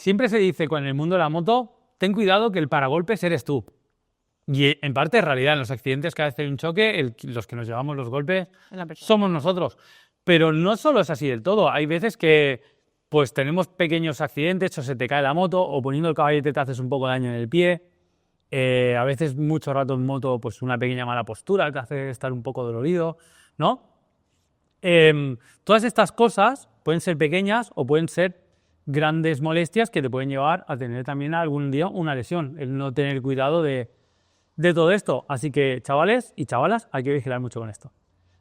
siempre se dice con el mundo de la moto, ten cuidado que el paragolpes eres tú. Y en parte es realidad, en los accidentes cada vez hay un choque, los que nos llevamos los golpes somos nosotros. Pero no solo es así del todo, hay veces que pues tenemos pequeños accidentes, o se te cae la moto, o poniendo el caballete te haces un poco de daño en el pie. A veces mucho rato en moto, pues una pequeña mala postura te hace estar un poco dolorido, ¿no? Todas estas cosas pueden ser pequeñas o pueden ser grandes molestias que te pueden llevar a tener también algún día una lesión, el no tener cuidado de todo esto. Así que, chavales y chavalas, hay que vigilar mucho con esto.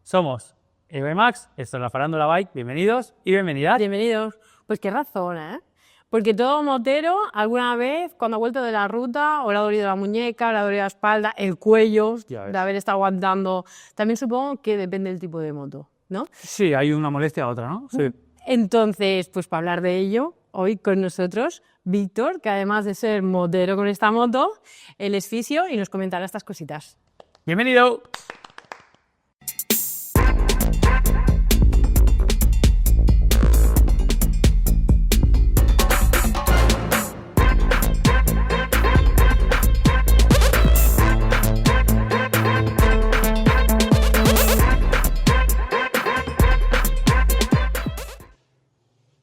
Somos Eva y Max, esto es la Farándula Bike, bienvenidos y bienvenidas. Bienvenidos. Pues qué razón, ¿eh? Porque todo motero, alguna vez, cuando ha vuelto de la ruta, o le ha dolido la muñeca, le ha dolido la espalda, el cuello, de haber estado aguantando. También supongo que depende del tipo de moto, ¿no? Sí, hay una molestia a otra, ¿no? Sí. Entonces, pues para hablar de ello, hoy con nosotros Víctor, que además de ser motero con esta moto, él es fisio y nos comentará estas cositas. ¡Bienvenido!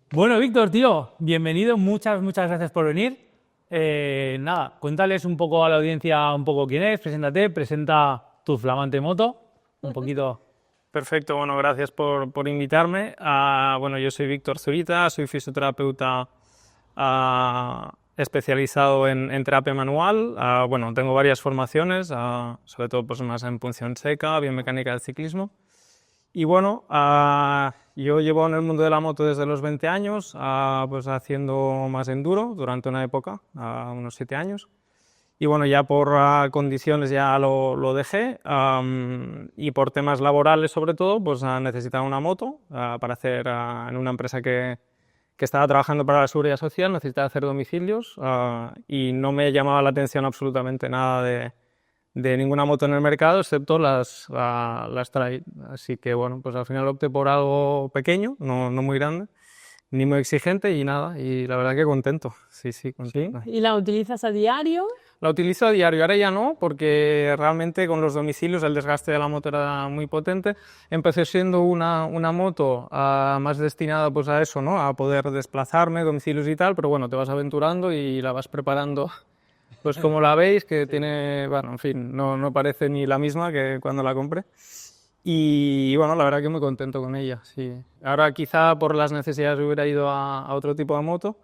Bueno, Víctor, tío, bienvenido, muchas gracias por venir. Nada, cuéntales un poco a la audiencia un poco quién es, preséntate, presenta tu flamante moto, un poquito. Perfecto, bueno, gracias por invitarme. Bueno, yo soy Víctor Zurita, soy fisioterapeuta especializado en terapia manual. Bueno, tengo varias formaciones, sobre todo pues, más en punción seca, biomecánica del ciclismo. Y bueno, yo llevo en el mundo de la moto desde los 20 años, pues haciendo más enduro durante una época, unos 7 años. Y bueno, ya por condiciones ya lo dejé y por temas laborales sobre todo, pues necesitaba una moto para hacer en una empresa que estaba trabajando para la Seguridad Social, necesitaba hacer domicilios y no me llamaba la atención absolutamente nada de ninguna moto en el mercado, excepto las Trail. Así que bueno, pues al final opté por algo pequeño, no muy grande, ni muy exigente y nada, y la verdad que contento. Sí, contento. ¿Y la utilizas a diario? La utilizo a diario, ahora ya no, porque realmente con los domicilios el desgaste de la moto era muy potente. Empecé siendo una moto más destinada pues a eso, ¿no? A poder desplazarme, domicilios y tal, pero bueno, te vas aventurando y la vas preparando. Pues como la veis, que tiene, bueno, en fin, no parece ni la misma que cuando la compré. Y bueno, la verdad que muy contento con ella, sí. Ahora quizá por las necesidades hubiera ido a otro tipo de moto,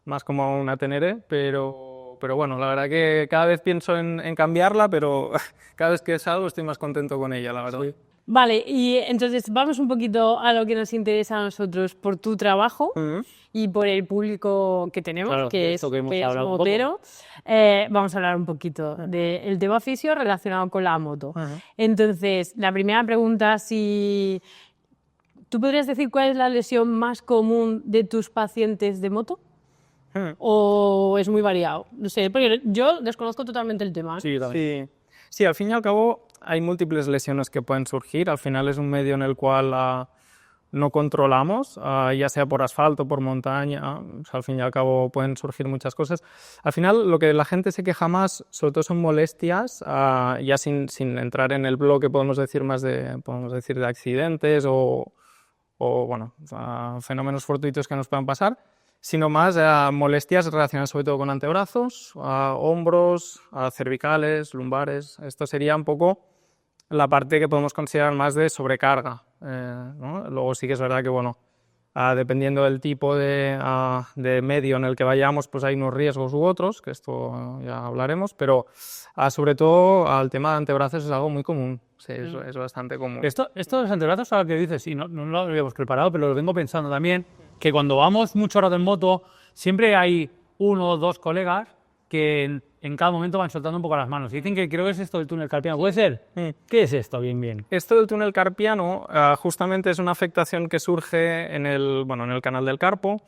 más como a una Teneré, pero bueno, la verdad que cada vez pienso en cambiarla, pero cada vez que salgo estoy más contento con ella, la verdad. Sí. Vale, y entonces vamos un poquito a lo que nos interesa a nosotros por tu trabajo y por el público que tenemos, claro, que es motero. Vamos a hablar un poquito del tema fisio relacionado con la moto. Entonces, la primera pregunta, si tú podrías decir cuál es la lesión más común de tus pacientes de moto. ¿O es muy variado? No sé, porque yo desconozco totalmente el tema. Sí, al fin y al cabo hay múltiples lesiones que pueden surgir. Al final es un medio en el cual no controlamos, ya sea por asfalto, por montaña. O sea, al fin y al cabo pueden surgir muchas cosas. Al final lo que la gente se queja más, sobre todo son molestias, ya sin entrar en el bloque podemos decir de accidentes o bueno, fenómenos fortuitos que nos puedan pasar, sino más molestias relacionadas sobre todo con antebrazos, hombros, cervicales, lumbares. Esto sería un poco la parte que podemos considerar más de sobrecarga, ¿no? Luego sí que es verdad que, bueno, dependiendo del tipo de medio en el que vayamos, pues hay unos riesgos u otros, que esto ya hablaremos, pero sobre todo el tema de antebrazos es algo muy común. Sí, es bastante común. Esto de los antebrazos, ahora que dices, sí, no lo habíamos preparado, pero lo vengo pensando también, que cuando vamos mucho rato en moto, siempre hay uno o dos colegas que en cada momento van soltando un poco las manos. Y dicen que creo que es esto del túnel carpiano. ¿Puede ser? ¿Qué es esto, bien? Esto del túnel carpiano justamente es una afectación que surge en el canal del carpo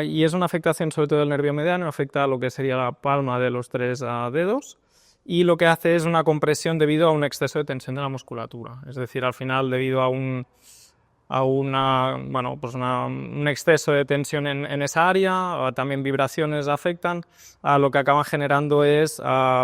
y es una afectación sobre todo del nervio mediano, afecta a lo que sería la palma de los 3 dedos. Y lo que hace es una compresión debido a un exceso de tensión de la musculatura. Es decir, al final, debido a un exceso de tensión en esa área, también vibraciones afectan, lo que acaban generando es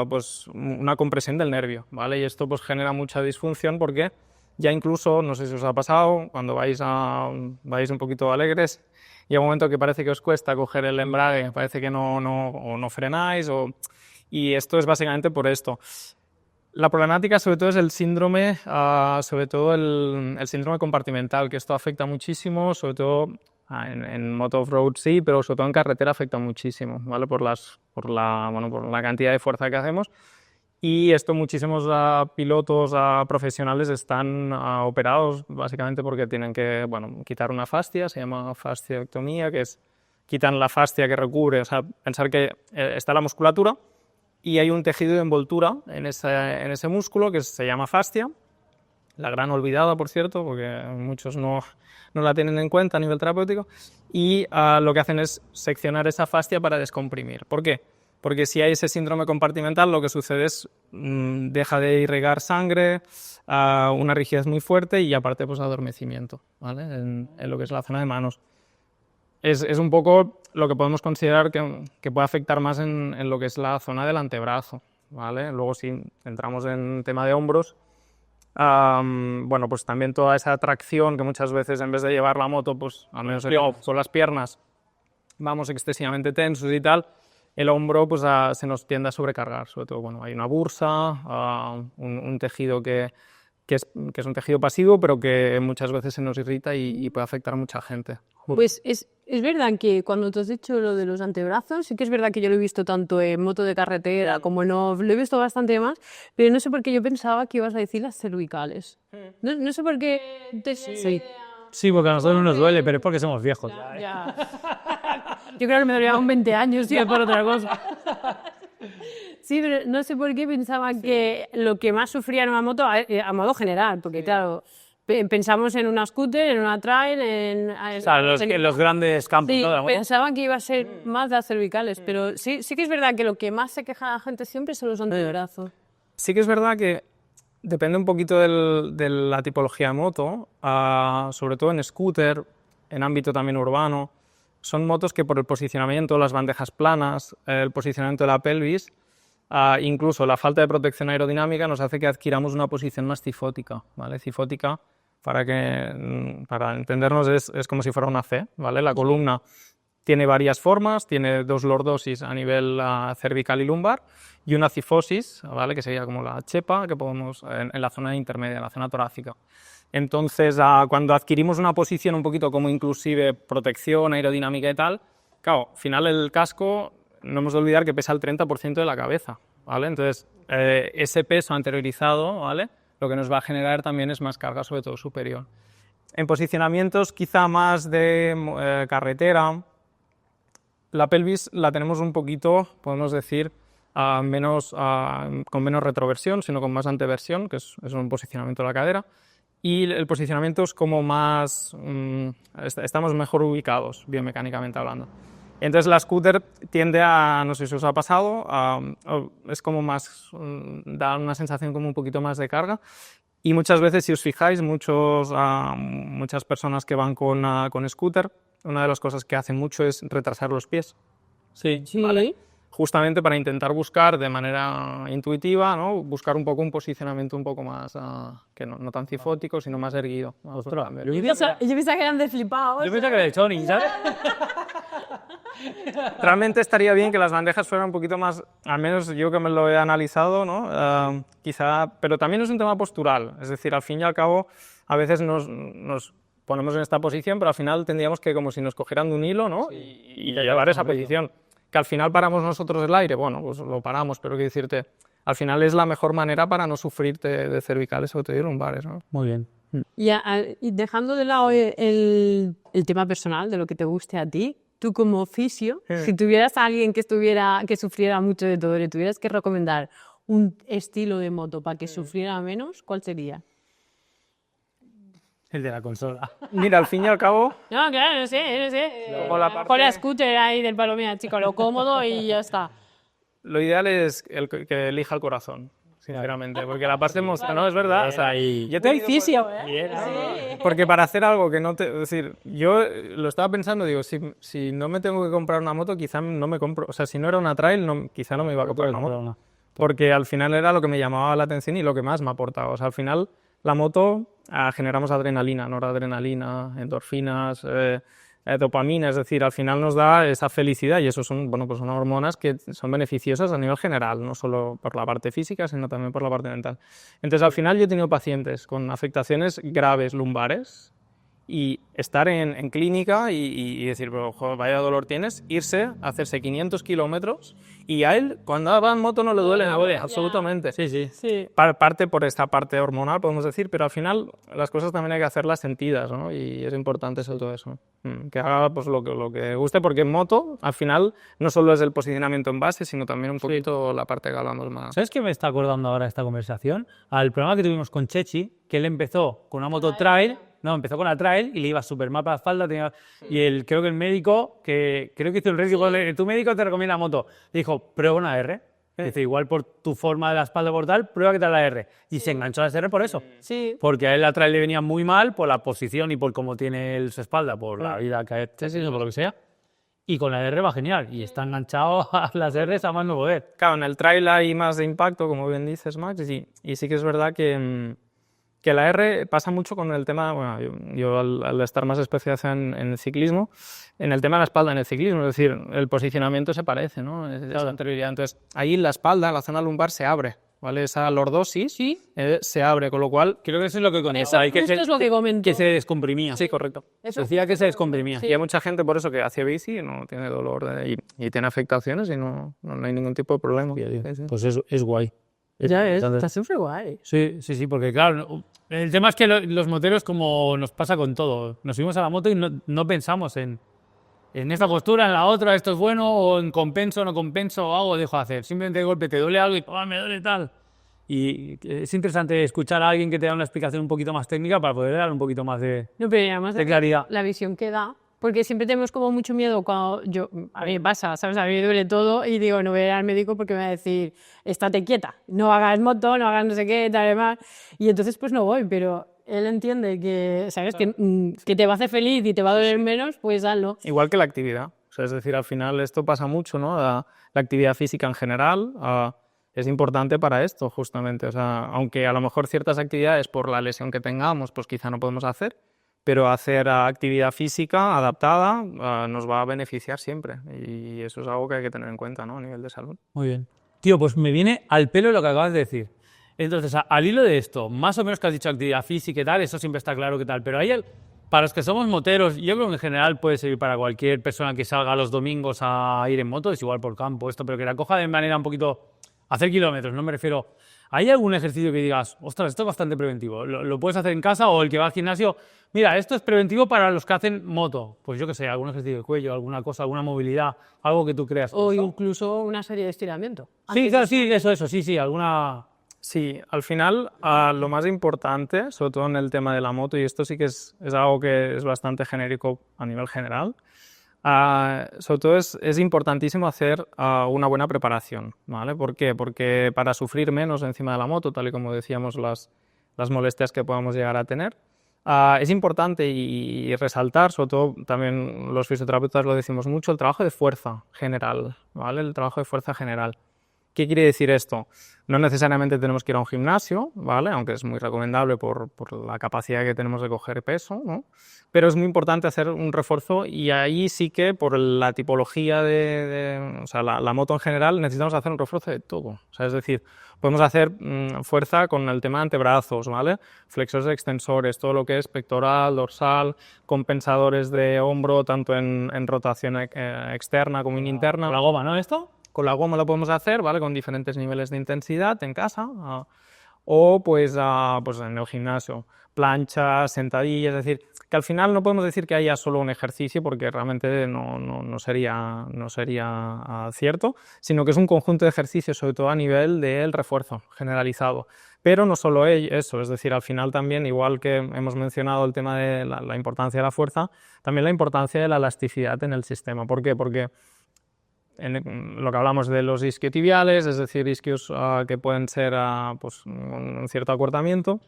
pues una compresión del nervio, ¿vale? Y esto pues genera mucha disfunción porque ya incluso, no sé si os ha pasado, cuando vais un poquito alegres, llega un momento que parece que os cuesta coger el embrague, parece que no frenáis, y esto es básicamente por esto. La problemática sobre todo es el síndrome, sobre todo el síndrome compartimental, que esto afecta muchísimo, sobre todo en moto off-road sí, pero sobre todo en carretera afecta muchísimo, ¿vale? Por la cantidad de fuerza que hacemos. Y esto muchísimos pilotos profesionales están operados básicamente porque tienen que quitar una fascia, se llama fasciectomía, que es quitan la fascia que recubre, o sea, pensar que está la musculatura y hay un tejido de envoltura en ese músculo que se llama fascia, la gran olvidada, por cierto, porque muchos no la tienen en cuenta a nivel terapéutico, y lo que hacen es seccionar esa fascia para descomprimir. ¿Por qué? Porque si hay ese síndrome compartimental, lo que sucede es deja de irrigar sangre, una rigidez muy fuerte y aparte pues adormecimiento, ¿vale? En lo que es la zona de manos. Es un poco lo que podemos considerar que puede afectar más en lo que es la zona del antebrazo, ¿vale? Luego si entramos en tema de hombros, pues también toda esa tracción que muchas veces en vez de llevar la moto, pues al menos yo con las piernas vamos excesivamente tensos y tal, el hombro pues se nos tiende a sobrecargar, sobre todo hay una bursa, un tejido que es un tejido pasivo, pero que muchas veces se nos irrita y puede afectar a mucha gente. Pues es verdad que cuando te has dicho lo de los antebrazos, sí que es verdad que yo lo he visto tanto en moto de carretera como en off, lo he visto bastante más, pero no sé por qué yo pensaba que ibas a decir las cervicales. No sé por qué Sí, porque a nosotros no nos duele, pero es porque somos viejos. Ya. Yo creo que me dolía con 20 años, sí, por otra cosa. Sí, pero no sé por qué pensaba que lo que más sufría en una moto, a modo general, porque claro, pensamos en una scooter, en una trail, O sea, los grandes campos, sí, ¿no? pensaba que iba a ser más las cervicales, pero sí que es verdad que lo que más se queja la gente siempre son los antebrazos. Sí que es verdad que depende un poquito de la tipología de moto, sobre todo en scooter, en ámbito también urbano. Son motos que por el posicionamiento, las bandejas planas, el posicionamiento de la pelvis, incluso la falta de protección aerodinámica nos hace que adquiramos una posición más cifótica, ¿vale? Cifótica, para entendernos, es como si fuera una C, ¿vale? La columna tiene varias formas, tiene dos lordosis a nivel cervical y lumbar y una cifosis, ¿vale? Que sería como la chepa que podemos en la zona intermedia, en la zona torácica. Entonces, cuando adquirimos una posición un poquito como inclusive protección aerodinámica y tal, claro, al final el casco, no hemos de olvidar que pesa el 30% de la cabeza, ¿vale? Entonces, ese peso anteriorizado, ¿vale? Lo que nos va a generar también es más carga, sobre todo superior. En posicionamientos quizá más de carretera, la pelvis la tenemos un poquito, podemos decir, con menos retroversión, sino con más anteversión, que es un posicionamiento de la cadera. Y el posicionamiento es como más, estamos mejor ubicados, biomecánicamente hablando. Entonces la scooter tiende a, no sé si os ha pasado, es como más, da una sensación como un poquito más de carga. Y muchas veces, si os fijáis, muchas personas que van con scooter, una de las cosas que hacen mucho es retrasar los pies. Sí. ¿Vale? Justamente para intentar buscar de manera intuitiva, ¿no? Buscar un poco un posicionamiento un poco más, que no tan cifótico, sino más erguido. Ostras, Yo pensaba que eran de flipados. Yo pensaba que era de Sony, ¿sabes? Realmente estaría bien que las bandejas fueran un poquito más, al menos yo que me lo he analizado, ¿no? Quizá, pero también es un tema postural, es decir, al fin y al cabo, a veces nos ponemos en esta posición, pero al final tendríamos que, como si nos cogieran de un hilo, ¿no? Sí. Y llevar esa posición. Que al final paramos nosotros el aire, bueno, pues lo paramos, pero quiero decirte, al final es la mejor manera para no sufrir de cervicales o de lumbares, ¿no? Muy bien. Y dejando de lado el tema personal, de lo que te guste a ti, tú como fisio, si tuvieras a alguien que sufriera mucho de todo, le tuvieras que recomendar un estilo de moto para que sufriera menos, ¿cuál sería? El de la consola. Mira, al fin y al cabo... No, claro, no sé. Como la parte- Con la scooter ahí del palomilla, chico, lo cómodo y ya está. Lo ideal es que elija el corazón. sinceramente, porque la parte emocional, no, es verdad, o sea, yo te Muy fisio, ¿eh? Bien, Sí. porque para hacer algo que no te... Es decir, yo lo estaba pensando, digo, si no me tengo que comprar una moto, quizá no me compro... O sea, si no era una trail, quizá no me iba a comprar una moto. Porque al final era lo que me llamaba la atención y lo que más me aportaba. O sea, al final la moto generamos adrenalina, noradrenalina, endorfinas, dopamina, es decir, al final nos da esa felicidad y eso son, bueno, pues son hormonas que son beneficiosas a nivel general, no solo por la parte física, sino también por la parte mental. Entonces, al final yo he tenido pacientes con afectaciones graves lumbares y estar en clínica y decir, pero joder, vaya dolor tienes, irse, hacerse 500 kilómetros y a él cuando va en moto no le duele nada, absolutamente. Sí. Parte por esta parte hormonal, podemos decir, pero al final las cosas también hay que hacerlas sentidas, ¿no? Y es importante sobre todo eso. Que haga pues, lo que guste, porque en moto al final no solo es el posicionamiento en base, sino también un poquito la parte que hablamos más. ¿Sabes qué me está acordando ahora esta conversación? Al programa que tuvimos con Chechi, que él empezó con una moto trail. No, empezó con la trail y le iba súper mal para la espalda. Creo que el médico, creo que hizo el riesgo, tu médico te recomienda la moto. Le dijo, prueba una R. Dice, igual por tu forma de la espalda por tal, prueba que tal la R. Y se enganchó a la R por eso. Sí. Porque a él la trail le venía muy mal por la posición y por cómo tiene él su espalda, por la vida que ha hecho, por lo que sea. Y con la R va genial. Y está enganchado a las Rs a más no poder. Claro, en el trail hay más de impacto, como bien dices, Max, y sí que es verdad que la R pasa mucho con el tema, bueno, yo al estar más especializado en el ciclismo, en el tema de la espalda en el ciclismo, es decir, el posicionamiento se parece, ¿no? Esa anterioridad. Entonces, ahí la espalda, la zona lumbar se abre, ¿vale? Esa lordosis se abre, con lo cual... Creo que eso es lo que conecta. Esto es lo que comento. Que se descomprimía. Sí, correcto. Eso. Decía que se descomprimía. Sí. Y hay mucha gente por eso que hace bici y no tiene dolor y tiene afectaciones y no hay ningún tipo de problema. Sí. Pues eso es guay. Ya ves, está súper guay. Sí, porque claro, el tema es que los moteros, como nos pasa con todo, nos subimos a la moto y no pensamos en esta postura, en la otra, esto es bueno, o en compenso, no compenso, o hago o dejo de hacer. Simplemente de golpe te duele algo y me duele tal. Y es interesante escuchar a alguien que te da una explicación un poquito más técnica para poder dar un poquito más de claridad. La visión que da. Porque siempre tenemos como mucho miedo cuando a mí me pasa, ¿sabes? A mí me duele todo y digo, no voy a ir al médico porque me va a decir, estate quieta, no hagas moto, no hagas no sé qué, tal y más. Y entonces pues no voy, pero él entiende que, ¿sabes? Claro. Que te va a hacer feliz y te va a doler menos, pues hazlo. Igual que la actividad. O sea, es decir, al final esto pasa mucho, ¿no? La actividad física en general es importante para esto, justamente. O sea, aunque a lo mejor ciertas actividades por la lesión que tengamos, pues quizá no podemos hacer, pero hacer actividad física adaptada nos va a beneficiar siempre y eso es algo que hay que tener en cuenta, ¿no? A nivel de salud. Muy bien. Tío, pues me viene al pelo lo que acabas de decir. Entonces, al hilo de esto, más o menos que has dicho actividad física y tal, eso siempre está claro que tal, pero para los que somos moteros, yo creo que en general puede servir para cualquier persona que salga los domingos a ir en moto, es igual por campo, pero que la coja de manera un poquito, hacer kilómetros, no me refiero... ¿Hay algún ejercicio que digas, ostras, esto es bastante preventivo? ¿Lo puedes hacer en casa o el que va al gimnasio? Mira, esto es preventivo para los que hacen moto. Pues yo qué sé, algún ejercicio de cuello, alguna cosa, alguna movilidad, algo que tú creas. O incluso una serie de estiramiento. Sí, claro, sí, eso, sí, alguna... Sí, al final lo más importante, sobre todo en el tema de la moto, y esto sí que es algo que es bastante genérico a nivel general, sobre todo es importantísimo hacer una buena preparación, ¿vale? ¿Por qué? Porque para sufrir menos encima de la moto, tal y como decíamos, las molestias que podamos llegar a tener, es importante y resaltar, sobre todo también los fisioterapeutas lo decimos mucho, el trabajo de fuerza general, ¿vale? El trabajo de fuerza general. ¿Qué quiere decir esto? No necesariamente tenemos que ir a un gimnasio, ¿vale? Aunque es muy recomendable por la capacidad que tenemos de coger peso, ¿no? Pero es muy importante hacer un refuerzo y ahí sí que por la tipología o sea, la moto en general necesitamos hacer un refuerzo de todo. O sea, es decir, podemos hacer fuerza con el tema de antebrazos, ¿vale? Flexores extensores, todo lo que es pectoral, dorsal, compensadores de hombro, tanto en rotación externa como interna. ¿Con la goma, no, esto? Con la goma lo podemos hacer, ¿vale? Con diferentes niveles de intensidad en casa o pues en el gimnasio, planchas, sentadillas, es decir, que al final no podemos decir que haya solo un ejercicio porque realmente no sería cierto, sino que es un conjunto de ejercicios, sobre todo a nivel del refuerzo generalizado. Pero no solo eso, es decir, al final también, igual que hemos mencionado el tema de la importancia de la fuerza, también la importancia de la elasticidad en el sistema. ¿Por qué? Porque lo que hablamos de los isquiotibiales, es decir, isquios que pueden ser pues, un cierto acortamiento,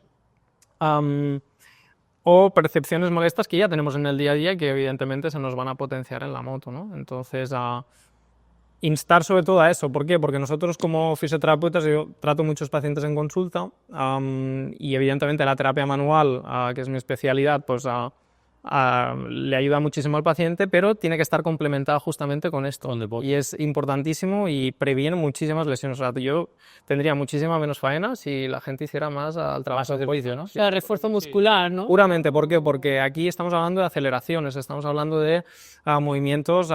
o percepciones molestas que ya tenemos en el día a día y que evidentemente se nos van a potenciar en la moto, ¿no? Entonces, instar sobre todo a eso. ¿Por qué? Porque nosotros como fisioterapeutas, yo trato muchos pacientes en consulta y evidentemente la terapia manual, que es mi especialidad, pues le ayuda muchísimo al paciente, pero tiene que estar complementada justamente con esto. Y es importantísimo y previene muchísimas lesiones. O sea, yo tendría muchísima menos faena si la gente hiciera más al trabajo de servicio, ¿no? O sea, refuerzo muscular, ¿no? Puramente, ¿por qué? Porque aquí estamos hablando de aceleraciones, estamos hablando de movimientos,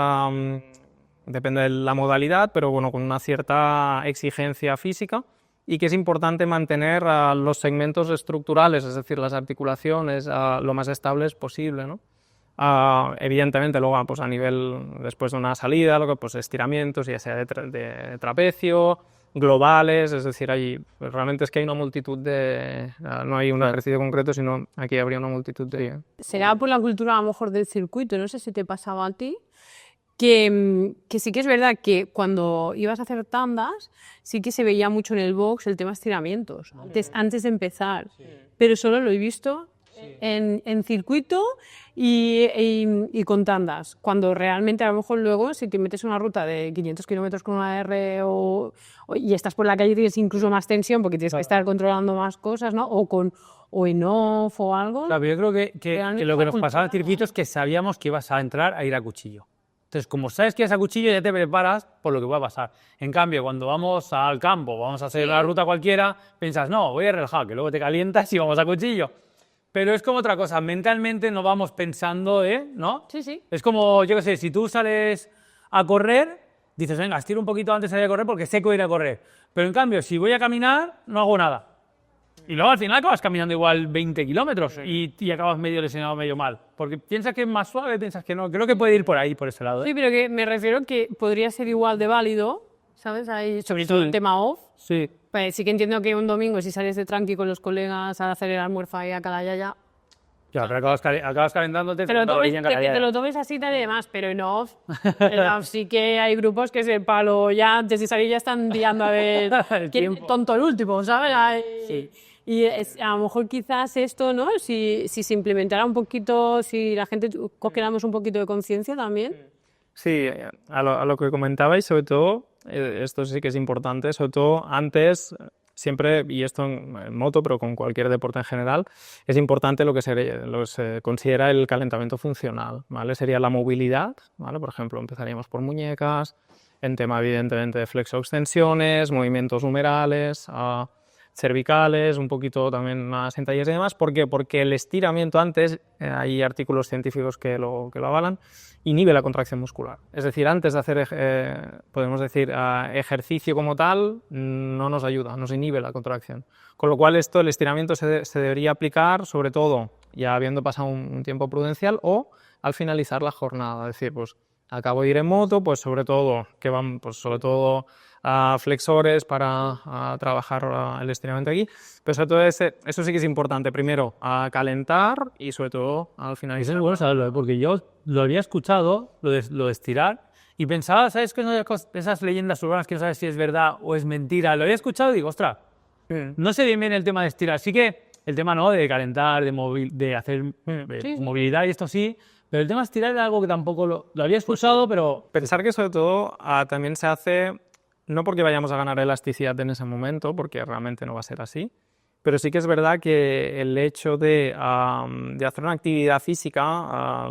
depende de la modalidad, pero bueno, con una cierta exigencia física, y que es importante mantener los segmentos estructurales, es decir, las articulaciones, lo más estables posible, ¿no? Evidentemente, luego, pues a nivel, después de una salida, luego, pues estiramientos, ya sea de trapecio, globales, es decir, realmente es que hay una multitud de... no hay un ejercicio concreto, sino aquí habría una multitud de... Será por la cultura a lo mejor del circuito, no sé si te pasaba a ti, que sí que es verdad que cuando ibas a hacer tandas, sí que se veía mucho en el box el tema estiramientos, antes de empezar, pero solo lo he visto en circuito y con tandas, cuando realmente a lo mejor luego si te metes una ruta de 500 kilómetros con una R y estás por la calle tienes incluso más tensión porque tienes que estar controlando más cosas, ¿no? O en off o algo. Claro, yo creo que lo que nos pasaba en circuito es que sabíamos que ibas a entrar a ir a cuchillo. Entonces, como sabes que es a cuchillo, ya te preparas por lo que pueda pasar. En cambio, cuando vamos al campo, vamos a hacer una ruta cualquiera, piensas, no, voy a relajar, que luego te calientas y vamos a cuchillo. Pero es como otra cosa, mentalmente no vamos pensando, ¿no? Sí, sí. Es como, yo qué sé, si tú sales a correr, dices, venga, estiro un poquito antes de salir a correr porque sé que voy a ir a correr. Pero en cambio, si voy a caminar, no hago nada. Y luego al final acabas caminando igual 20 kilómetros y acabas medio lesionado, medio mal. Porque piensas que es más suave, piensas que no. Creo que puede ir por ahí, por ese lado. Sí, pero que me refiero que podría ser igual de válido, ¿sabes? Ahí, sobre todo el tema off. Sí. Pues sí que entiendo que un domingo, si sales de tranqui con los colegas a hacer el almuerzo ahí a cada yaya... Ya, pero acabas calentándote. Te lo tomes así tal y demás, pero en off sí que hay grupos que es el palo ya antes de salir ya están liando a ver quién tonto el último, ¿sabes? Sí. Y a lo mejor quizás esto, ¿no? Si se implementara un poquito, si la gente cogiéramos un poquito de conciencia también. Sí, a lo que comentabais, sobre todo, esto sí que es importante, sobre todo antes, siempre, y esto en moto, pero con cualquier deporte en general, es importante lo que se considera el calentamiento funcional, ¿vale? Sería la movilidad, ¿vale? Por ejemplo, empezaríamos por muñecas, en tema evidentemente de flexo-extensiones, movimientos humerales, cervicales, un poquito también más sentadillas y demás. ¿Por qué? Porque el estiramiento antes, hay artículos científicos que lo avalan, inhibe la contracción muscular. Es decir, antes de hacer, podemos decir, ejercicio como tal, no nos ayuda, nos inhibe la contracción. Con lo cual el estiramiento se debería aplicar sobre todo ya habiendo pasado un tiempo prudencial o al finalizar la jornada. Es decir, pues acabo de ir en moto, pues sobre todo, que van, pues sobre todo flexores para trabajar el estiramiento aquí, pero sobre todo eso sí que es importante, primero a calentar y sobre todo al finalizar. Eso es bueno saberlo, porque yo lo había escuchado, lo de estirar, y pensaba, ¿sabes qué? Esas leyendas urbanas que no sabes si es verdad o es mentira, lo había escuchado y digo, ostras, no sé bien el tema de estirar, sí que el tema no de calentar, de hacer movilidad y esto sí, pero el tema de estirar era algo que tampoco lo había escuchado, pero... Pensar que sobre todo también se hace... No porque vayamos a ganar elasticidad en ese momento, porque realmente no va a ser así, pero sí que es verdad que el hecho de hacer una actividad física,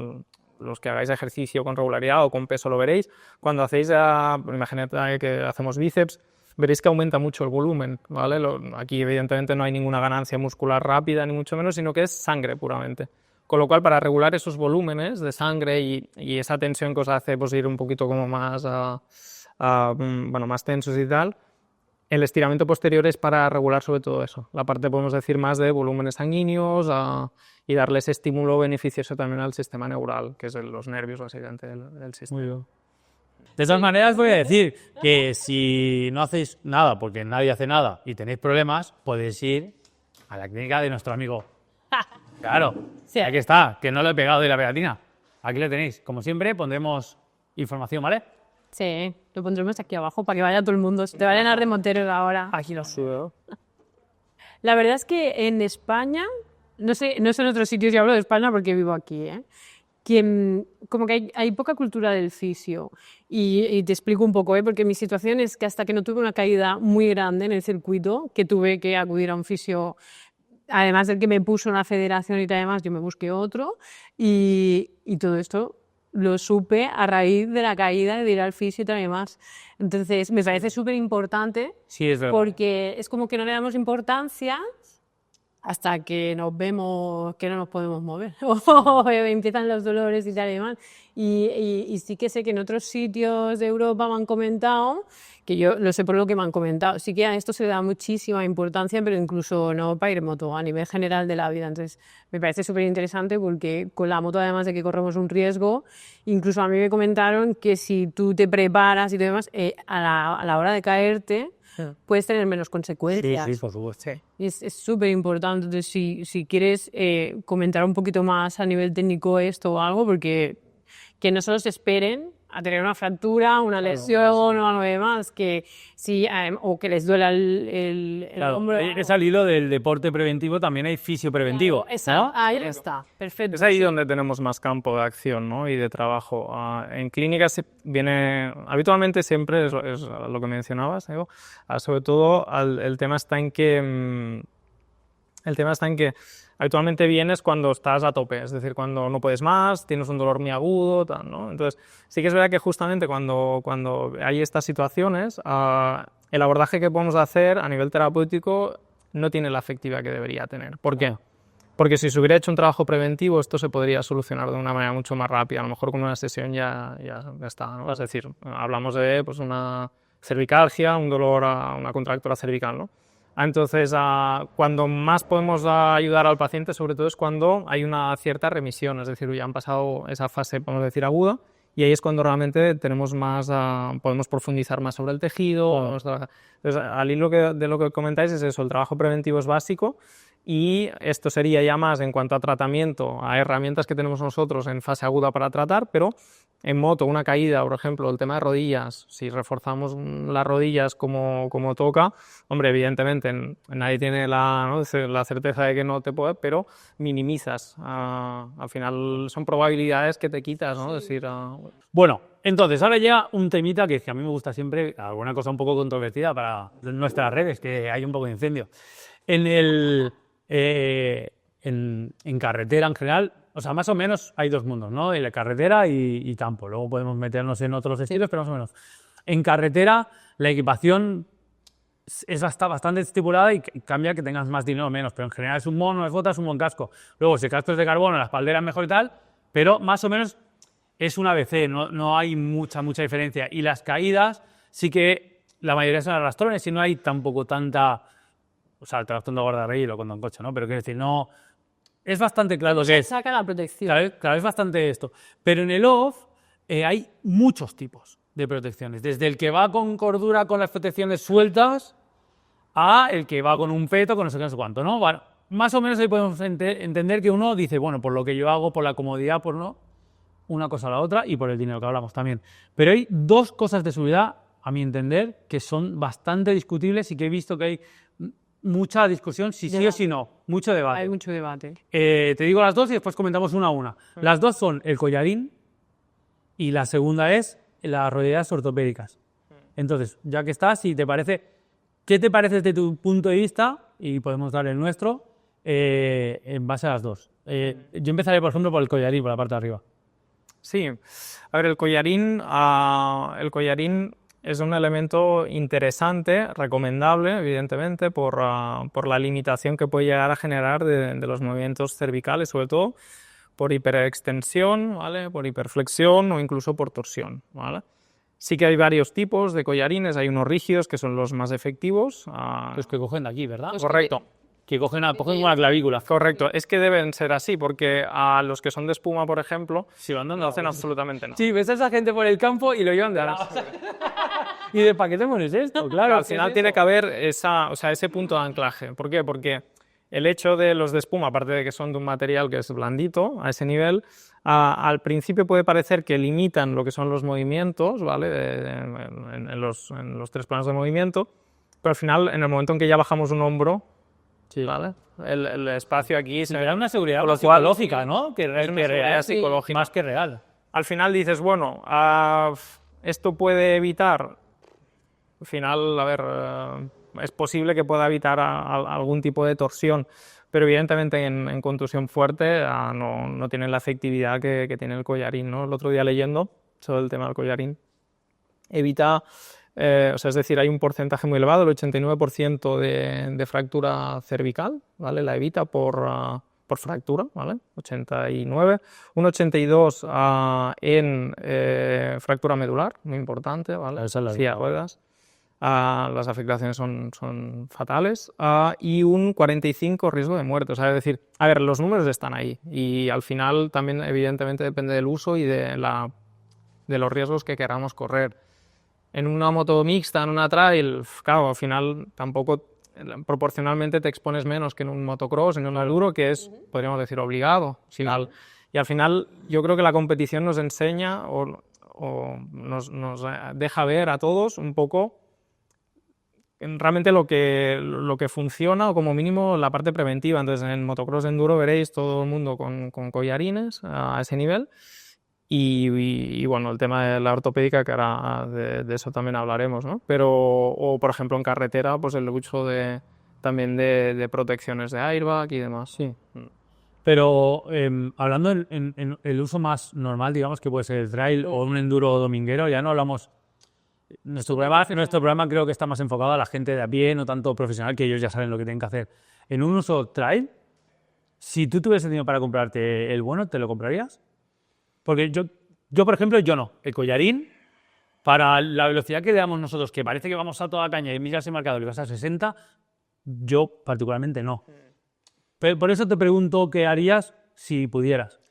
los que hagáis ejercicio con regularidad o con peso lo veréis, cuando hacéis, imaginad que hacemos bíceps, veréis que aumenta mucho el volumen, ¿vale? Aquí evidentemente no hay ninguna ganancia muscular rápida, ni mucho menos, sino que es sangre puramente. Con lo cual, para regular esos volúmenes de sangre y esa tensión que os hace pues, ir un poquito como más... más tensos y tal, el estiramiento posterior es para regular sobre todo eso, la parte podemos decir más de volúmenes sanguíneos y darle ese estímulo beneficioso también al sistema neural, que es los nervios básicamente del sistema. Muy bien. De todas maneras voy a decir que si no hacéis nada, porque nadie hace nada y tenéis problemas, podéis ir a la clínica de nuestro amigo. Claro, sí. Aquí está, que no lo he pegado de la pegatina. Aquí lo tenéis. Como siempre, pondremos información, ¿vale? Sí, lo pondremos aquí abajo para que vaya todo el mundo. Se te va a llenar de monteros ahora. Aquí lo subo. La verdad es que en España, no sé en otros sitios, yo hablo de España porque vivo aquí, que como que hay poca cultura del fisio. Y te explico un poco, porque mi situación es que hasta que no tuve una caída muy grande en el circuito, que tuve que acudir a un fisio, además del que me puso una federación y demás, yo me busqué otro, y todo esto lo supe a raíz de la caída, de ir al fisio y también más. Entonces, me parece súper importante, Sí, es verdad. porque es como que no le damos importancia hasta que nos vemos que no nos podemos mover o empiezan los dolores y tal y demás. Y sí que sé que en otros sitios de Europa me han comentado, que yo lo sé por lo que me han comentado, sí que a esto se le da muchísima importancia, pero incluso no para ir en moto, a nivel general de la vida. Entonces, me parece súper interesante porque con la moto, además de que corremos un riesgo, incluso a mí me comentaron que si tú te preparas y demás, a la hora de caerte, puedes tener menos consecuencias. Sí, por supuesto. Es súper importante. Entonces, si quieres comentar un poquito más a nivel técnico esto o algo, porque que no solo se esperen a tener una fractura, una lesión o algo demás, que o que les duela el Claro, hombro. es al hilo del deporte preventivo, también hay fisio preventivo. Claro, ahí está, perfecto. Es ahí donde tenemos más campo de acción, ¿no? Y de trabajo. En clínica habitualmente siempre es lo que mencionabas, Evo. Sobre todo el tema está en que habitualmente vienes cuando estás a tope, es decir, cuando no puedes más, tienes un dolor muy agudo, tal, ¿no? Entonces, sí que es verdad que justamente cuando hay estas situaciones, el abordaje que podemos hacer a nivel terapéutico no tiene la efectividad que debería tener. ¿Por qué? Porque si se hubiera hecho un trabajo preventivo, esto se podría solucionar de una manera mucho más rápida. A lo mejor con una sesión ya está, ¿no? Es decir, hablamos de pues, una cervicalgia, un dolor, una contractura cervical, ¿no? Entonces, cuando más podemos ayudar al paciente, sobre todo, es cuando hay una cierta remisión, es decir, ya han pasado esa fase, podemos decir, aguda, y ahí es cuando realmente tenemos más, podemos profundizar más sobre el tejido. Entonces, al hilo de lo que comentáis es eso, el trabajo preventivo es básico, y esto sería ya más en cuanto a tratamiento, a herramientas que tenemos nosotros en fase aguda para tratar, pero en moto, una caída, por ejemplo, el tema de rodillas, si reforzamos las rodillas como toca, hombre, evidentemente nadie tiene la certeza de que no te puede, pero minimizas. Al final son probabilidades que te quitas, ¿no? Sí. Decir, Bueno, entonces ahora llega un temita que a mí me gusta siempre, alguna cosa un poco controvertida para nuestras redes, que hay un poco de incendio. En carretera en general, o sea, más o menos hay dos mundos, ¿no? La carretera y campo. Luego podemos meternos en otros estilos, pero más o menos. En carretera, la equipación está bastante estipulada y cambia que tengas más dinero o menos, pero en general es un mono, unas botas, un buen casco. Luego, si el casco es de carbono, la espaldera es mejor y tal, pero más o menos es un ABC, no hay mucha diferencia. Y las caídas, sí que la mayoría son arrastrones y no hay tampoco tanta... O sea, el tractor de guardarrey y lo cuento en coche, ¿no? Pero quiero decir, no... Es bastante claro que es. Saca la protección. Claro, es bastante esto. Pero en el off hay muchos tipos de protecciones. Desde el que va con cordura con las protecciones sueltas a el que va con un peto, con no sé qué, no sé cuánto, ¿no? Bueno, más o menos ahí podemos entender que uno dice, bueno, por lo que yo hago, por la comodidad, por no, una cosa a la otra y por el dinero que hablamos también. Pero hay dos cosas de seguridad, a mi entender, que son bastante discutibles y que he visto que hay mucha discusión, si sí o si no, mucho debate. Hay mucho debate. Te digo las dos y después comentamos una a una. Las dos son el collarín y la segunda es las rodilleras ortopédicas. Entonces, ya que estás, si te parece, ¿qué te parece desde tu punto de vista? Y podemos dar el nuestro en base a las dos. Yo empezaré, por ejemplo, por el collarín, por la parte de arriba. sí, a ver, el collarín es un elemento interesante, recomendable, evidentemente, por la limitación que puede llegar a generar de los movimientos cervicales, sobre todo por hiperextensión, ¿vale? Por hiperflexión o incluso por torsión, ¿vale? Sí que hay varios tipos de collarines, hay unos rígidos que son los más efectivos. Los que cogen de aquí, ¿verdad? Correcto. Que cogen con la clavícula. Correcto, es que deben ser así, porque a los que son de espuma, por ejemplo, Si van dando no hacen absolutamente nada. Sí, ves a esa gente por el campo y lo llevan de atrás. ¿Y de para qué te pones esto? Claro, Al final tiene que haber ese punto de anclaje. ¿Por qué? Porque el hecho de los de espuma, aparte de que son de un material que es blandito a ese nivel, al principio puede parecer que limitan lo que son los movimientos, ¿vale? En los 3 planos de movimiento, pero al final, en el momento en que ya bajamos un hombro, ¿vale? El espacio aquí se verá una seguridad con lo psicológica, ¿no? Que es una seguridad psicológica. Más que real. Al final dices, bueno, esto puede evitar, al final, a ver, es posible que pueda evitar algún tipo de torsión, pero evidentemente en contusión fuerte no tiene la efectividad que tiene el collarín, ¿no? El otro día leyendo sobre el tema del collarín, evita, o sea, es decir, hay un porcentaje muy elevado, el 89% de fractura cervical, ¿vale? La evita por fractura, ¿vale? 89, un 82 en fractura medular, muy importante, ¿vale? Silla de ruedas. Las afectaciones son fatales, y un 45 riesgo de muerte. O sea, es decir, a ver, los números están ahí y al final también evidentemente depende del uso y de los riesgos que queramos correr. En una moto mixta, en una trail, claro, al final tampoco proporcionalmente te expones menos que en un motocross, en un enduro, que es, podríamos decir, obligado. Y al final yo creo que la competición nos enseña o nos deja ver a todos un poco realmente lo que funciona, o como mínimo la parte preventiva. Entonces, en motocross enduro veréis todo el mundo con collarines a ese nivel. Y bueno, el tema de la ortopédica, que ahora de eso también hablaremos, ¿no? Pero, o por ejemplo en carretera, pues el uso también de protecciones de airbag y demás. Sí. Pero hablando en el uso más normal, digamos, que puede ser el trail o un enduro dominguero, ya no hablamos. Nuestro programa creo que está más enfocado a la gente de a pie, no tanto profesional, que ellos ya saben lo que tienen que hacer. En un uso trail, si tú tuvieses dinero para comprarte el bueno, ¿te lo comprarías? Porque yo, por ejemplo, yo no. El collarín, para la velocidad que le damos nosotros, que parece que vamos a toda caña y miras el marcador y vas a 60, yo particularmente no. Pero por eso te pregunto qué harías si pudieras.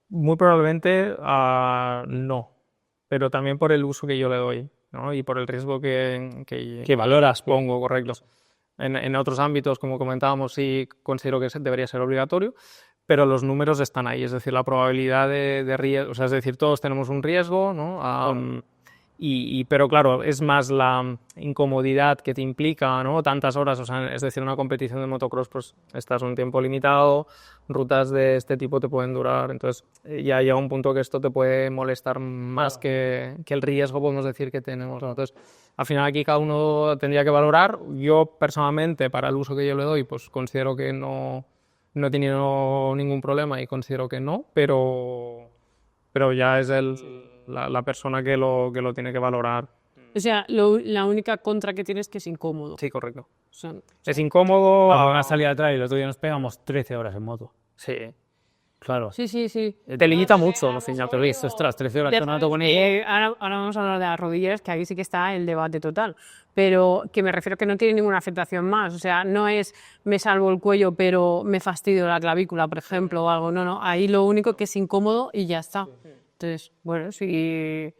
Muy probablemente no, pero también por el uso que yo le doy, ¿no? Y por el riesgo que valoras, pongo, correcto. En otros ámbitos, como comentábamos, sí considero que debería ser obligatorio, pero los números están ahí, es decir, la probabilidad de riesgo, o sea, es decir, todos tenemos un riesgo, ¿no? Pero claro, es más la incomodidad que te implica, ¿no? Tantas horas, o sea, es decir, una competición de motocross, pues estás un tiempo limitado, rutas de este tipo te pueden durar, entonces ya llega un punto que esto te puede molestar más que el riesgo, podemos decir, que tenemos, ¿no? Entonces, al final aquí cada uno tendría que valorar. Yo personalmente, para el uso que yo le doy, pues considero que no he tenido ningún problema y considero que no, pero ya es la persona que lo tiene que valorar. O sea, la única contra que tienes es que es incómodo. Sí, correcto. Es incómodo. A una salida de trail, el otro día nos pegamos 13 horas en moto. Sí. Claro. Sí. Te limita mucho, al final. Pero ostras, 13 horas con auto con ahora vamos a hablar de las rodillas, que aquí sí que está el debate total. Pero que me refiero que no tiene ninguna afectación más. O sea, no es me salvo el cuello, pero me fastidio la clavícula, por ejemplo, o algo. No. Ahí lo único que es incómodo y ya está. Entonces, bueno, sí.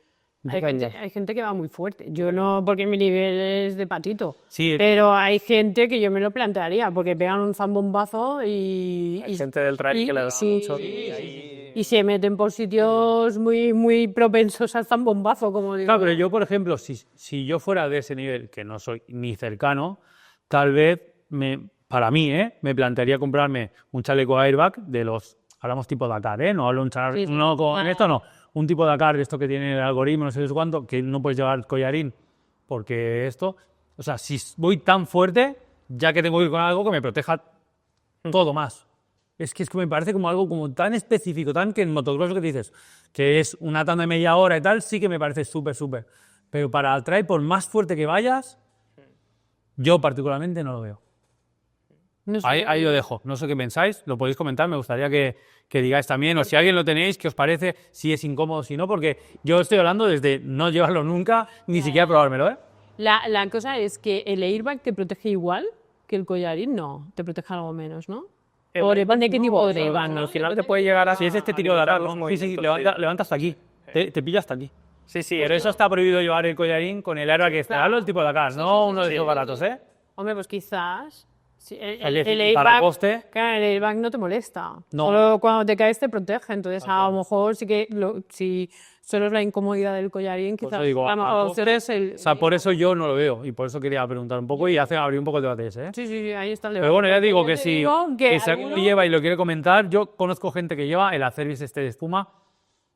Hay gente que va muy fuerte. Yo no, porque mi nivel es de patito. Sí. Pero hay gente que yo me lo plantearía, porque pegan un zambombazo y... Hay gente del trail que le da mucho. Y se meten por sitios muy, muy propensos al zambombazo, como digo. Claro, pero yo, por ejemplo, si yo fuera de ese nivel, que no soy ni cercano, tal vez, para mí, me plantearía comprarme un chaleco airbag de los... Hablamos tipo Dakar, no hablo un chaleco... Sí. No, con esto no. Un tipo de Dakar, esto que tiene el algoritmo, no sé cuánto, que no puedes llevar collarín, porque esto... O sea, si voy tan fuerte, ya que tengo que ir con algo que me proteja todo más. Es que me parece como algo como tan específico, tan que en motocross lo que dices, que es una tanda de media hora y tal, sí que me parece súper. Pero para el trail, por más fuerte que vayas, yo particularmente no lo veo. No sé. Ahí lo dejo. No sé qué pensáis, lo podéis comentar, me gustaría que digáis también, o si alguien lo tenéis, qué os parece, si es incómodo, si no, porque yo estoy hablando desde no llevarlo nunca, ni siquiera probármelo, ¿eh? La cosa es que el airbag te protege igual que el collarín, no, te protege algo menos, ¿no? ¿O depende de qué tipo de airbag? Al final te puede llegar a... Si es este tiro de atrás, sí, levanta hasta aquí, te pilla hasta aquí. Sí, pero eso está prohibido llevar el collarín con el airbag que está, hablo del tipo de acá, no uno de esos baratos, ¿eh? Hombre, pues quizás... Sí, el para reposte. Claro, el airbag no te molesta. No. Solo cuando te caes te protege. Entonces, a lo mejor sí que si solo es la incomodidad del collarín, Por quizás eso digo, la opción es el. o sea, por eso yo no lo veo y por eso quería preguntar un poco y abrir un poco el debate ese, ¿eh? Sí, sí, ahí está el Pero bueno, ya digo que te si digo que si alguien lo alguno- lleva y lo quiere comentar, yo conozco gente que lleva el Acervis este de espuma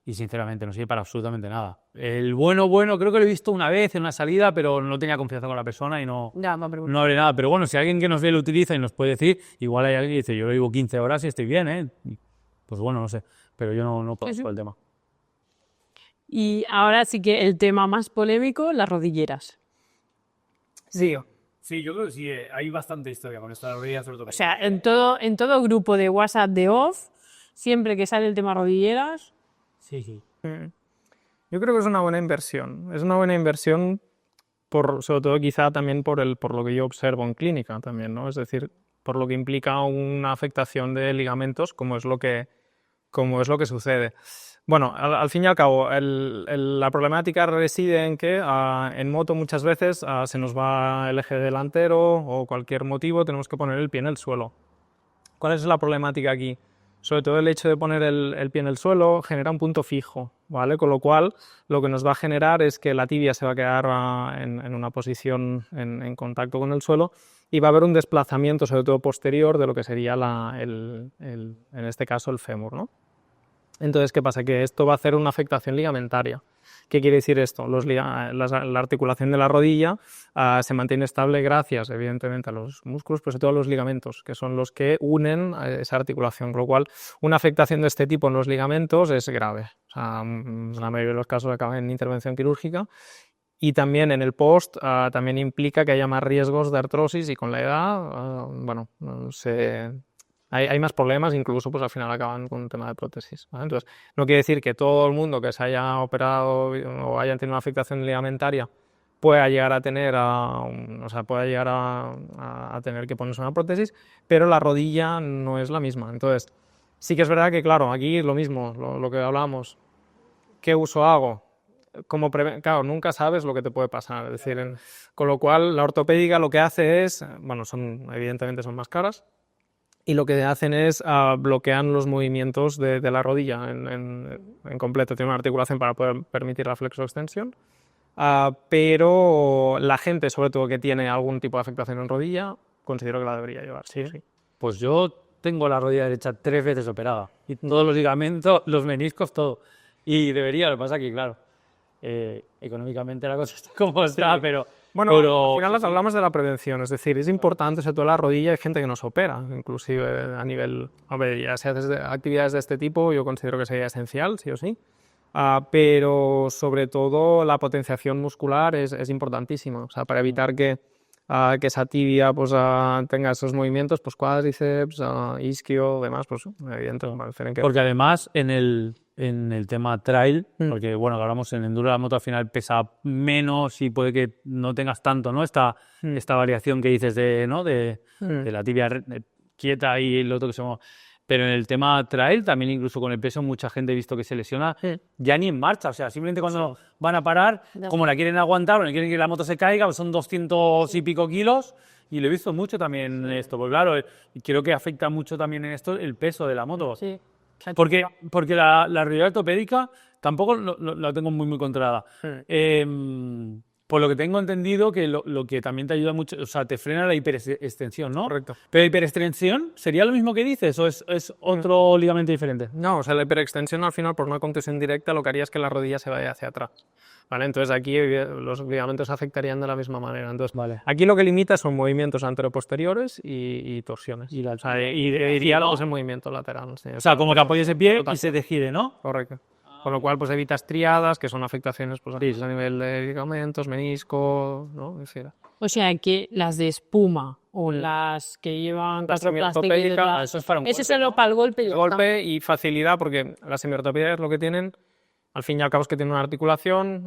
y sinceramente no sirve para absolutamente nada. El bueno, creo que lo he visto una vez en una salida, pero no tenía confianza con la persona y no hablé nada. Pero bueno, si alguien que nos ve lo utiliza y nos puede decir, igual hay alguien que dice, yo lo llevo 15 horas y estoy bien, ¿eh? Pues bueno, no sé, pero yo no conozco el tema. Y ahora sí que el tema más polémico, las rodilleras. Sí, Sí, yo creo que sí, hay bastante historia con esta rodilla, sobre todo. O sea, en todo grupo de WhatsApp de off, siempre que sale el tema rodilleras, Sí. yo creo que es una buena inversión. Es una buena inversión, sobre todo quizá también por lo que yo observo en clínica también, ¿no? Es decir, por lo que implica una afectación de ligamentos, como es lo que sucede. Bueno, al fin y al cabo, la problemática reside en que en moto muchas veces se nos va el eje delantero o cualquier motivo, tenemos que poner el pie en el suelo. ¿Cuál es la problemática aquí? Sobre todo el hecho de poner el pie en el suelo genera un punto fijo, ¿vale? Con lo cual, lo que nos va a generar es que la tibia se va a quedar en una posición en contacto con el suelo y va a haber un desplazamiento, sobre todo posterior, de lo que sería en este caso el fémur, ¿no? Entonces, ¿qué pasa? Que esto va a hacer una afectación ligamentaria. ¿Qué quiere decir esto? La articulación de la rodilla se mantiene estable gracias, evidentemente, a los músculos, pero sobre todo a los ligamentos, que son los que unen a esa articulación. Con lo cual, una afectación de este tipo en los ligamentos es grave. O sea, en la mayoría de los casos acaba en intervención quirúrgica. Y también en el post también implica que haya más riesgos de artrosis y con la edad, hay más problemas, incluso pues al final acaban con un tema de prótesis, ¿vale? Entonces, no quiere decir que todo el mundo que se haya operado o haya tenido una afectación ligamentaria pueda llegar a tener, a tener que ponerse una prótesis, pero la rodilla no es la misma. Entonces, sí que es verdad que, claro, aquí lo mismo, lo que hablábamos, ¿qué uso hago? Claro, nunca sabes lo que te puede pasar, es decir, con lo cual la ortopédica lo que hace es, bueno, evidentemente son más caras, y lo que hacen es bloquean los movimientos de la rodilla en completo. Tiene una articulación para poder permitir la flexoextensión, pero la gente, sobre todo que tiene algún tipo de afectación en rodilla, considero que la debería llevar. Sí. Pues yo tengo la rodilla derecha 3 veces operada y todos los ligamentos, los meniscos, todo. Y debería, lo que pasa es que, claro, económicamente la cosa está como está, pero... Bueno, al final hablamos de la prevención, es decir, es importante, sobre todo la rodilla, hay gente que nos opera, inclusive a nivel, ya si haces actividades de este tipo, yo considero que sería esencial, sí o sí, pero sobre todo la potenciación muscular es importantísima, o sea, para evitar que esa tibia pues, tenga esos movimientos, pues cuádriceps, isquio, demás, pues evidentemente. Porque además en el tema trail, porque bueno, hablamos en enduro, la moto al final pesa menos y puede que no tengas tanto, ¿no? Esta variación que dices de la tibia quieta y el otro que se mueve. Pero en el tema trail, también incluso con el peso, mucha gente he visto que se lesiona ya ni en marcha. O sea, simplemente cuando van a parar, como la quieren aguantar o no quieren que la moto se caiga, pues son 200 y pico kilos. Y lo he visto mucho también en esto. Porque claro, creo que afecta mucho también en esto el peso de la moto. Sí. Porque la rodilla ortopédica tampoco la tengo muy controlada. Por lo que tengo entendido, que lo que también te ayuda mucho, o sea, te frena la hiperextensión, ¿no? Correcto. Pero hiperextensión, ¿sería lo mismo que dices o es otro ligamento diferente? No, o sea, la hiperextensión al final, por una contusión directa, lo que haría es que la rodilla se vaya hacia atrás. ¿Vale? Entonces aquí los ligamentos afectarían de la misma manera. Entonces, aquí lo que limita son movimientos anteroposteriores y torsiones. Y diálogos en movimiento lateral. Sí, o sea, como que apoyes el pie y se te gire, ¿no? Correcto. Con lo cual, pues evitas triadas, que son afectaciones pues, a nivel de ligamentos, menisco, ¿no? O sea, que las de espuma o las que llevan cuatro plásticos, eso es para un golpe. Ese es solo para el golpe. El golpe y facilidad, porque las semiortopédicas lo que tienen, al fin y al cabo, es que tienen una articulación,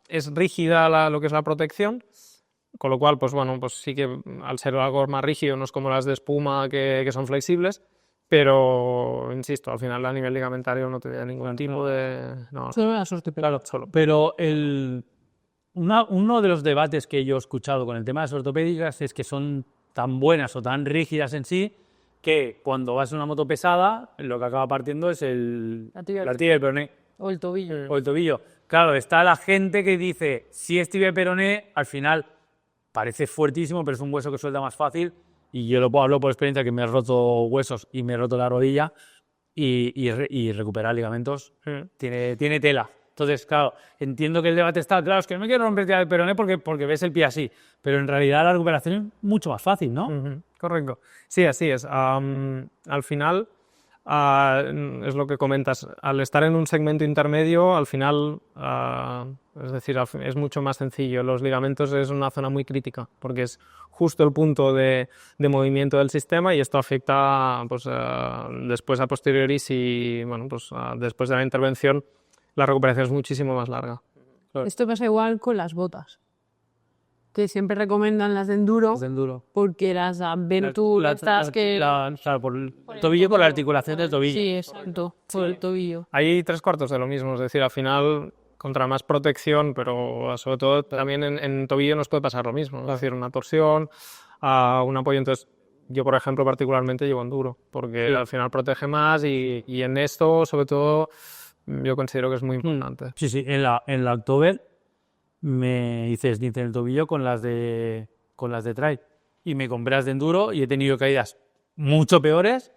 es rígida lo que es la protección, con lo cual, pues bueno, pues sí que al ser algo más rígido, no es como las de espuma que son flexibles. Pero, insisto, al final a nivel ligamentario no te da ningún tipo de... No, solo la suerte, claro, solo. Pero uno de los debates que yo he escuchado con el tema de las ortopédicas es que son tan buenas o tan rígidas en sí que cuando vas en una moto pesada, lo que acaba partiendo es la tibia del peroné. O el tobillo. O el tobillo. Claro, está la gente que dice, si es tibia y peroné, al final parece fuertísimo, pero es un hueso que suelta más fácil. Y yo hablo por experiencia que me he roto huesos y me he roto la rodilla y recuperar ligamentos tiene tela. Entonces, claro, entiendo que el debate está, claro, es que no me quiero romper el peroné porque ves el pie así, pero en realidad la recuperación es mucho más fácil, ¿no? Correcto. Sí, así es. Al final, es lo que comentas, al estar en un segmento intermedio, al final, es decir, es mucho más sencillo. Los ligamentos es una zona muy crítica, porque es justo el punto de movimiento del sistema y esto afecta, pues, después a posteriori, si, bueno, pues, después de la intervención, la recuperación es muchísimo más larga. Claro. Esto pasa igual con las botas, que siempre recomiendan las de enduro, porque las ven tú, por el tobillo, por la articulación del tobillo. Sí, exacto, por el tobillo. Hay 3/4 de lo mismo, es decir, al final, contra más protección, pero sobre todo también en tobillo nos puede pasar lo mismo, ¿no? Es decir, una torsión, un apoyo. Entonces, yo, por ejemplo, particularmente llevo enduro, porque al final protege más y en esto, sobre todo, yo considero que es muy importante. Sí, en la October me hice esguince en el tobillo con las de trail y me compré las de enduro y he tenido caídas mucho peores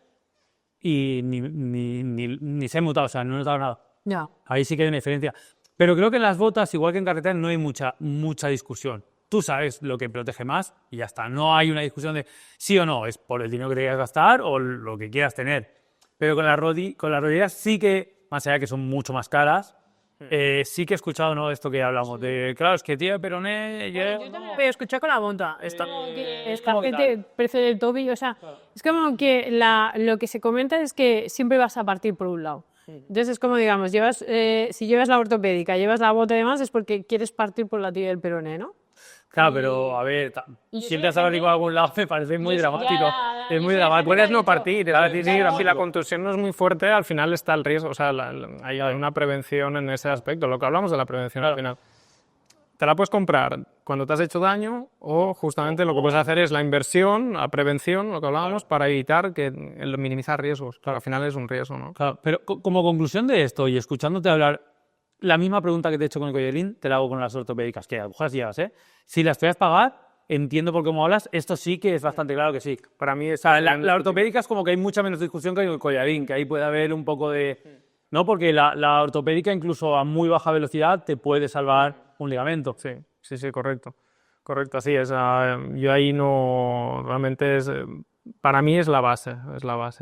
y ni se he mutado, o sea, no he notado nada. Ya. Ahí sí que hay una diferencia. Pero creo que en las botas, igual que en carretera, no hay mucha discusión. Tú sabes lo que protege más y ya está. No hay una discusión de sí o no, es por el dinero que quieras gastar o lo que quieras tener. Pero con las rodilleras sí que, más allá de que son mucho más caras, sí que he escuchado, ¿no?, esto que hablamos de, claro, es que tío, peroné... Yo también he escuchado con la monta. Es como que precio del tobillo, o sea, es como que lo que se comenta es que siempre vas a partir por un lado. Entonces es como, digamos, si llevas la ortopédica, llevas la bota y demás, es porque quieres partir por la tibia del peroné, ¿no? Claro, pero a ver, si te has averiguado a algún lado me parece muy dramático. Es muy dramático. Puedes no partir, si la contusión no es muy fuerte, al final está el riesgo, o sea, hay una prevención en ese aspecto, lo que hablamos de la prevención al final. Te la puedes comprar cuando te has hecho daño o justamente lo que puedes hacer es la inversión, la prevención, lo que hablábamos, para evitar minimizar riesgos. Claro, al final es un riesgo, ¿no? Claro, pero como conclusión de esto y escuchándote hablar, la misma pregunta que te he hecho con el collarín, te la hago con las ortopédicas, que a lo mejor las llevas, ¿eh? Si las puedes pagar, entiendo por cómo hablas, esto sí que es bastante claro que sí. Para mí, la ortopédica es como que hay mucha menos discusión que el collarín, que ahí puede haber un poco de... ¿No? Porque la ortopédica, incluso a muy baja velocidad, te puede salvar un ligamento. Sí, correcto. Correcto, así es. Yo ahí no... Realmente para mí es la base,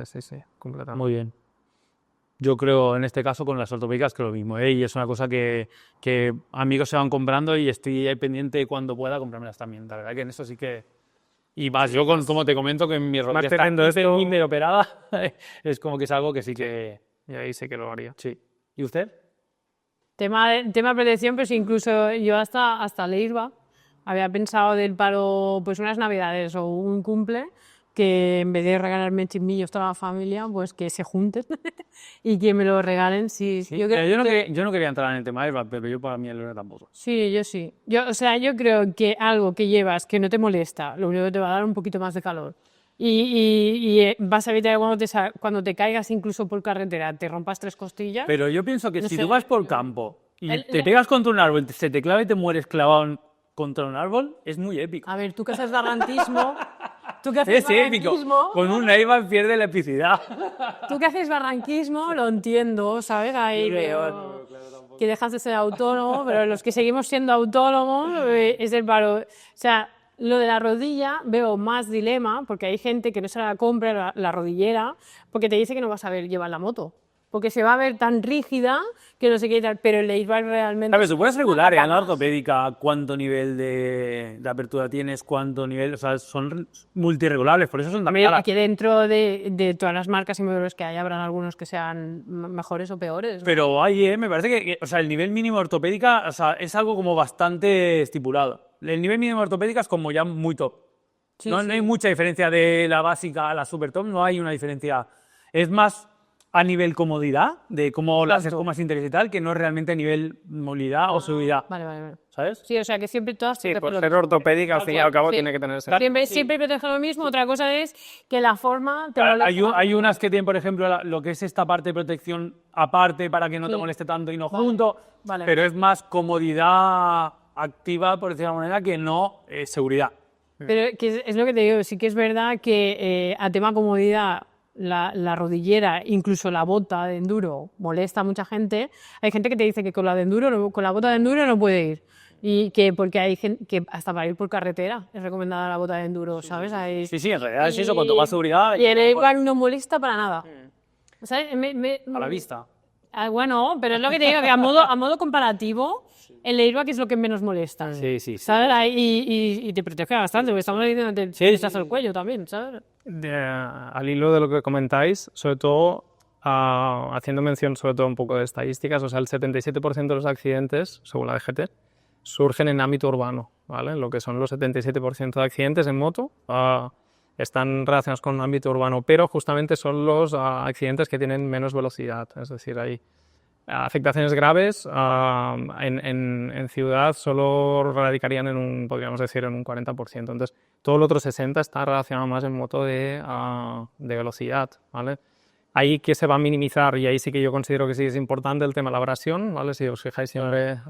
sí, completamente. Muy bien. Yo creo, en este caso, con las ortopédicas, que lo mismo, ¿eh? Y es una cosa que amigos se van comprando y estoy ahí pendiente cuando pueda comprármelas también. La verdad que en eso sí que... Y más, yo como te comento que mi rodilla está operada, es como que es algo que sí que... Y ahí sí que lo haría. Sí. ¿Y usted? Tema protección, pues incluso yo hasta Leirba había pensado del paro, pues unas navidades o un cumple, que en vez de regalarme chismillos toda la familia, pues que se junten y que me lo regalen. Sí. Yo no quería entrar en el tema de pero yo para mí el tampoco. Sí, yo sí. Yo creo que algo que llevas que no te molesta, lo único que te va a dar un poquito más de calor. Y vas a evitar cuando te caigas incluso por carretera, te rompas 3 costillas. Pero yo pienso que si tú vas por campo y te pegas contra un árbol, se te clava y te mueres clavado contra un árbol, es muy épico. A ver, tú que haces barranquismo... Es épico. Con un Eibar pierde la epicidad. Tú que haces barranquismo, lo entiendo, ¿sabes? Ahí veo que dejas de ser autónomo, pero los que seguimos siendo autónomos es el paro. O sea, lo de la rodilla veo más dilema, porque hay gente que no se la compra la rodillera, porque te dice que no vas a ver llevar la moto. Porque se va a ver tan rígida que no sé qué tal, pero el airbag realmente... ¿Sabes? Tú puedes regular en la ortopédica cuánto nivel de apertura tienes, cuánto nivel... O sea, son multiregulables, por eso son también... Aquí dentro de todas las marcas y modelos que hay, habrán algunos que sean mejores o peores, ¿no? Pero ahí, me parece que o sea, el nivel mínimo ortopédica, o sea, es algo como bastante estipulado. El nivel mínimo ortopédica es como ya muy top. No hay mucha diferencia de la básica a la super top, no hay una diferencia. Es más... a nivel comodidad, de cómo la haces con más interés y tal, que no es realmente a nivel movilidad o seguridad. Vale. ¿Sabes? Sí, o sea que siempre todas... Sí, por ser ortopédica, al fin y al cabo, tiene que tener Siempre protege lo mismo. Otra cosa es que la forma te Hay unas que tienen, por ejemplo, lo que es esta parte de protección aparte para que no te moleste tanto y no junto, pero es más comodidad activa, por decirlo de alguna manera, que no seguridad. Pero que es lo que te digo, sí que es verdad que a tema comodidad, la rodillera, incluso la bota de enduro, molesta a mucha gente. Hay gente que te dice que con la de enduro, con la bota de enduro no puede ir. Y que porque hay gente que hasta para ir por carretera es recomendada la bota de enduro, ¿sabes? Sí, en realidad es eso, cuanto más seguridad... Y el airbag no molesta para nada. ¿Sabes? A la vista. Bueno, pero es lo que te digo, que a modo comparativo, el airbag es lo que menos molesta. Sí. ¿Sabes? Y te protege bastante, porque estamos diciendo que te estás el cuello también, ¿sabes? Al hilo de lo que comentáis, sobre todo, haciendo mención sobre todo un poco de estadísticas, o sea, el 77% de los accidentes, según la DGT, surgen en ámbito urbano, ¿vale? Lo que son los 77% de accidentes en moto están relacionados con un ámbito urbano, pero justamente son los accidentes que tienen menos velocidad, es decir, hay afectaciones graves en ciudad solo radicarían podríamos decir, en un 40%. Entonces, todo el otro 60% está relacionado más en moto de velocidad, ¿vale? Ahí que se va a minimizar, y ahí sí que yo considero que sí es importante el tema de la abrasión, ¿vale? Si os fijáis siempre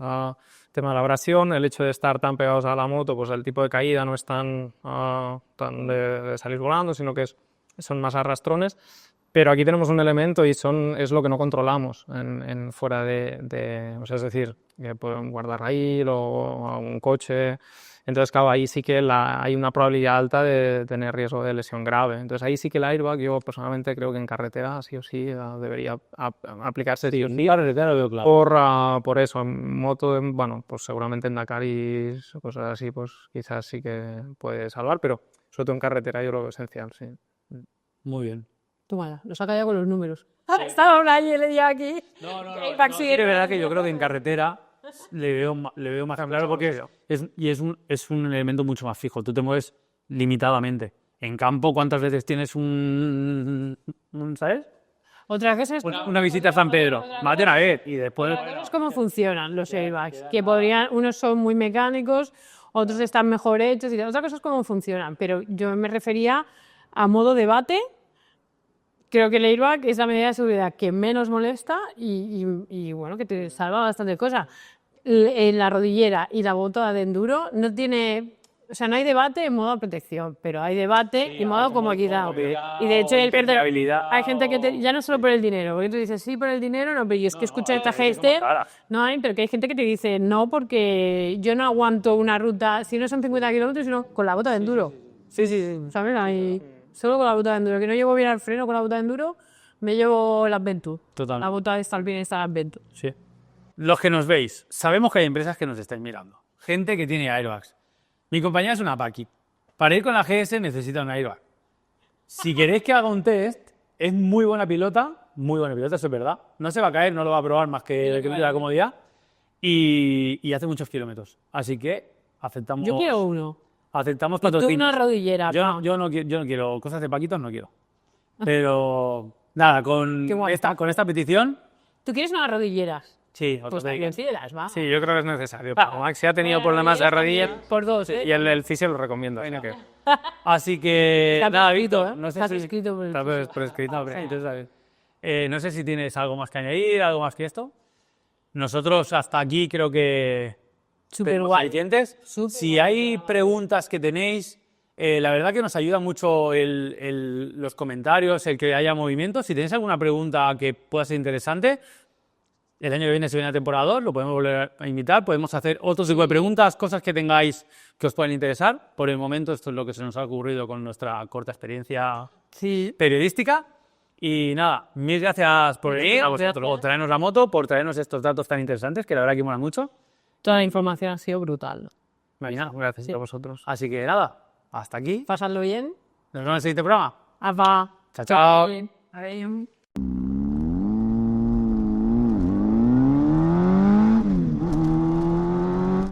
tema de la abrasión, el hecho de estar tan pegados a la moto, pues el tipo de caída no es tan de salir volando, sino que son más arrastrones. Pero aquí tenemos un elemento y es lo que no controlamos fuera o sea, es decir, que pueden guardar raíl o un coche. Entonces, claro, ahí sí que hay una probabilidad alta de tener riesgo de lesión grave. Entonces, ahí sí que el airbag, yo personalmente creo que en carretera sí o sí debería aplicarse. Sí o sí, carretera lo veo claro. Por eso, en moto, bueno, pues seguramente en Dakar y cosas así, pues quizás sí que puede salvar, pero sobre todo en carretera yo lo veo esencial, sí. Muy bien. Toma, nos ha callado con los números. Estaba una y le di aquí. No, es verdad que yo creo que en carretera le veo más claro porque es un elemento mucho más fijo. Tú te mueves limitadamente. En campo, ¿cuántas veces tienes ¿sabes? Otra cosa es una visita a San Pedro. Más de una vez. Y después... es cómo funcionan los airbags. Que unos son muy mecánicos, otros están mejor hechos. Y otra cosa es cómo funcionan. Pero yo me refería a modo debate. Creo que el airbag es la medida de seguridad que menos molesta y bueno, que te salva bastante cosas. En la rodillera y la bota de enduro no tiene... O sea, no hay debate en modo protección, pero hay debate en modo comodidad. Y de hecho, hay gente que ya no solo por el dinero, porque tú dices, sí, por el dinero, no, pero yo es que escucho esta gente, no hay, pero que hay gente que te dice, no, porque yo no aguanto una ruta, si no son 50 kilómetros, sino con la bota de enduro. Sí. ¿Sabes? Ahí... Solo con la bota de enduro, que no llevo bien al freno con la bota de enduro, me llevo el Adventure. Total. La bota de estar bien está el Adventure. Sí. Los que nos veis, sabemos que hay empresas que nos estáis mirando. Gente que tiene airbags. Mi compañera es una Paqui. Para ir con la GS necesita un airbag. Si queréis que haga un test, es muy buena pilota, eso es verdad. No se va a caer, no lo va a probar más que la comodidad. Y hace muchos kilómetros. Así que aceptamos... Yo quiero uno. Aceptamos patrocinios. Tú una rodillera. Yo no quiero cosas de Paquitos, no quiero. Pero nada, con esta petición... ¿Tú quieres unas rodilleras? Sí, pues también pídelas, va. Sí, yo creo que es necesario. Maxi ha tenido problemas de rodilla por dos, ¿eh? Y el fisio lo recomiendo. Así que nada, Víctor, no sé si... Está por escrito. No sé si tienes algo más que añadir, algo más que esto. Nosotros hasta aquí creo que... Súper guay. Si hay preguntas que tenéis, la verdad que nos ayuda mucho los comentarios, el que haya movimiento. Si tenéis alguna pregunta que pueda ser interesante, el año que viene se viene la temporada 2, lo podemos volver a invitar, podemos hacer otro tipo de preguntas, cosas que tengáis que os puedan interesar. Por el momento esto es lo que se nos ha ocurrido con nuestra corta experiencia periodística. Y nada, mil gracias por venir, por traernos la moto, por traernos estos datos tan interesantes, que la verdad que molan mucho. Toda la información ha sido brutal. Gracias a vosotros. Así que nada, hasta aquí. Pasadlo bien. Nos vemos en el siguiente programa. Hasta. Chao. Adiós.